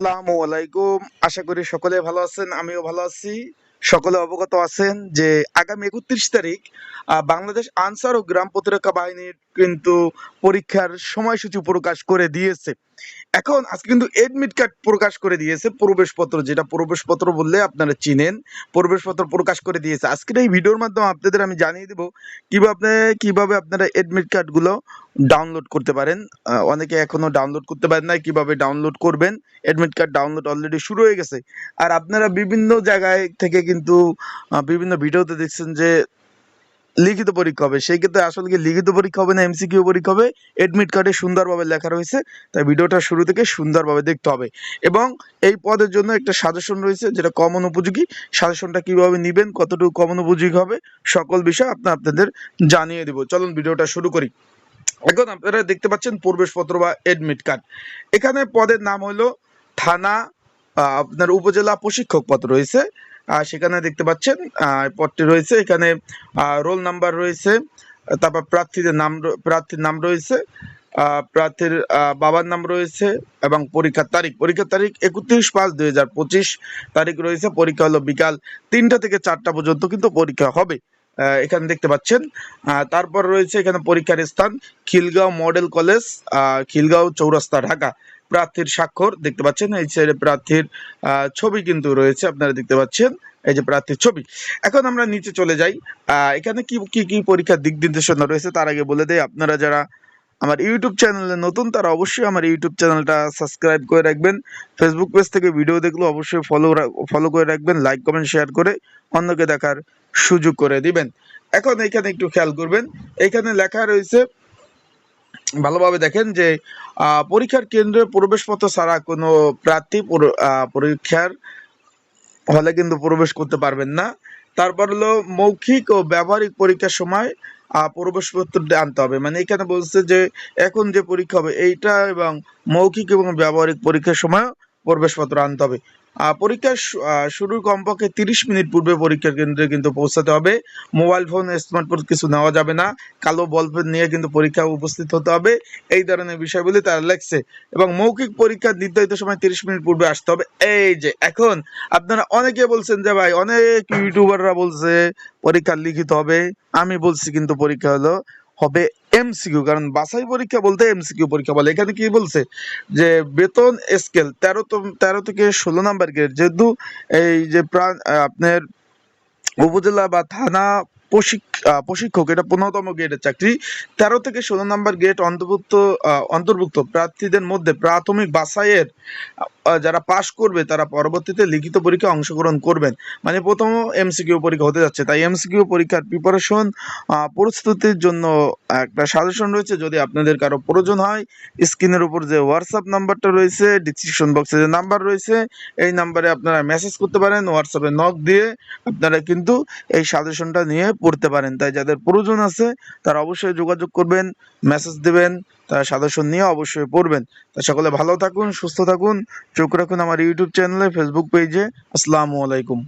আসসালামু আলাইকুম। আশা করি সকলে ভালো আছেন, আমিও ভালো আছি। সকলে অবগত আছেন যে আগামী ৩১ তারিখ বাংলাদেশ আনসার ও গ্রাম প্রতিরক্ষা বাহিনীর কিন্তু পরীক্ষার সময়সূচি প্রকাশ করে দিয়েছে। এখন আজকে কিন্তু এডমিট কার্ড প্রকাশ করে দিয়েছে, প্রবেশপত্র, যেটা প্রবেশপত্র বললে আপনারা চিনেন। প্রবেশপত্র প্রকাশ করে দিয়েছে। আজকের এই ভিডিওর মাধ্যমে আপনাদের আমি জানিয়ে দেব কিভাবে আপনারা এডমিট কার্ডগুলো ডাউনলোড করতে পারেন। অনেকে এখনো ডাউনলোড করতে পারেন নাই, কিভাবে ডাউনলোড করবেন। এডমিট কার্ড ডাউনলোড অলরেডি শুরু হয়ে গেছে। আর আপনারা বিভিন্ন জায়গায় থেকে কিন্তু বিভিন্ন ভিডিওতে দেখছেন যে লিখিত পরীক্ষা হবে। সেই ক্ষেত্রে আসলে কি লিখিত পরীক্ষা হবে না এমসিকিউ পরীক্ষা হবে, এডমিট কার্ডে সুন্দরভাবে লেখা রয়েছে। তাই ভিডিওটা শুরু থেকে সুন্দরভাবে দেখতে হবে। এবং এই পদের জন্য একটা সাজেশন রয়েছে, যেটা কমন উপযোগী। সাজেশনটা কিভাবে নেবেন, কতটুকু কমন উপযোগী হবে, সকল বিষয় আপনাদের জানিয়ে দেব। চলুন ভিডিওটা শুরু করি। এখন আপনারা দেখতে পাচ্ছেন প্রবেশপত্র বা এডমিট কার্ড। এখানে পদের নাম হলো থানা, আপনার উপজেলা প্রশিক্ষক পদ রয়েছে। সেখানে দেখতে পাচ্ছেন পদটি রয়েছে। এখানে রোল নাম্বার রয়েছে, তারপর প্রার্থীর নাম রয়েছে, প্রার্থীর বাবার নাম রয়েছে এবং পরীক্ষার তারিখ 31/5/2025 তারিখ রয়েছে। পরীক্ষা হলো বিকাল 3টা থেকে 4টা পর্যন্ত কিন্তু পরীক্ষা হবে। এখানে দেখতে পাচ্ছেন। তারপর রয়েছে এখানে পরীক্ষার স্থান খিলগাঁও মডেল কলেজ, খিলগাঁও চৌরাস্তা, ঢাকা। প্রার্থীর স্বাক্ষর দেখতে পাচ্ছেন। এই সাইডে প্রার্থীর ছবি কিন্তু রয়েছে, আপনারা দেখতে পাচ্ছেন। এই যে প্রার্থীর ছবি। এখন আমরা নিচে চলে যাই। এখানে কি কি কি পরীক্ষার দিক নির্দেশনা রয়েছে তার আগে বলে দেই, আপনারা যারা আমার ইউটিউব চ্যানেলে নতুন তারা অবশ্যই আমার ইউটিউব চ্যানেলটা সাবস্ক্রাইব করে রাখবেন। ফেসবুক পেজ থেকে ভিডিও দেখলে অবশ্যই ফলো করে রাখবেন, লাইক কমেন্ট শেয়ার করে অন্যকে দেখার সুযোগ করে দিবেন। এখন এখানে একটু খেয়াল করবেন, এখানে লেখা রয়েছে, ভালোভাবে দেখেন যে পরীক্ষার কেন্দ্রে প্রবেশপত্র ছাড়া কোনো প্রার্থী পরীক্ষার হলে কিন্তু প্রবেশ করতে পারবেন না। তারপর হলো মৌখিক ও ব্যবহারিক পরীক্ষার সময় প্রবেশপত্রটি আনতে হবে। মানে এখানে বলছে যে এখন যে পরীক্ষা হবে এইটা, এবং মৌখিক এবং ব্যবহারিক পরীক্ষার সময় প্রবেশপত্র আনতে হবে। পরীক্ষার শুরুর কমপক্ষে 30 মিনিট পূর্বে পরীক্ষার কেন্দ্রে কিন্তু পৌঁছাতে হবে। মোবাইল ফোন, স্মার্টফোন কিছু নেওয়া যাবে না। কালো বলপেন নিয়ে কিন্তু পরীক্ষায় উপস্থিত হতে হবে। এই ধরনের বিষয়গুলি তারা লেখছে। এবং মৌখিক পরীক্ষার নির্ধারিত সময় 30 মিনিট পূর্বে আসতে হবে। এই যে এখন আপনারা অনেকে বলছেন যে ভাই, অনেক ইউটিউবাররা বলছে পরীক্ষা লিখিত হবে। আমি বলছি কিন্তু পরীক্ষা হবে এমসিকিউ, কারণ বাছাই পরীক্ষা বলতে এমসিকিউ পরীক্ষা বলে। এখানে কি বলছে যে বেতন স্কেল 13 থেকে 16 নাম্বার গ্রেড, যেহেতু এই যে আপনার উপজেলা বা থানা প্রশিক্ষক, এটা 15তম গ্রেডের চাকরি। 13 থেকে 16 নাম্বার গ্রেড অন্তর্ভুক্ত প্রার্থীদের মধ্যে প্রাথমিক বাছাইয়ের যারা পাশ করবে তারা পরবর্তীতে লিখিত পরীক্ষায় অংশগ্রহণ করবেন। মানে প্রথম এমসিকিউ পরীক্ষা হতে যাচ্ছে। তাই এমসিকিউ পরীক্ষার প্রিপারেশন প্রস্তুতির জন্য একটা সাজেশন রয়েছে। যদি আপনাদের কারো প্রয়োজন হয়, স্ক্রিনের উপর যে হোয়াটসঅ্যাপ নাম্বারটা রয়েছে, ডিসক্রিপশন বক্সে যে নাম্বার রয়েছে, এই নাম্বারে আপনারা মেসেজ করতে পারেন। হোয়াটসঅ্যাপে নক দিয়ে আপনারা কিন্তু এই সাজেশনটা নিয়ে পড়তে পারেন। তাই যাদের প্রয়োজন আছে তারা অবশ্যই যোগাযোগ করবেন, মেসেজ দেবেন, তারা সাজেশন নিয়ে অবশ্যই পড়বেন। তা সকলে ভালো থাকুন, সুস্থ থাকুন, চোখ রাখুন আমার ইউটিউব চ্যানেলে, ফেসবুক পেজে। আসসালামু আলাইকুম।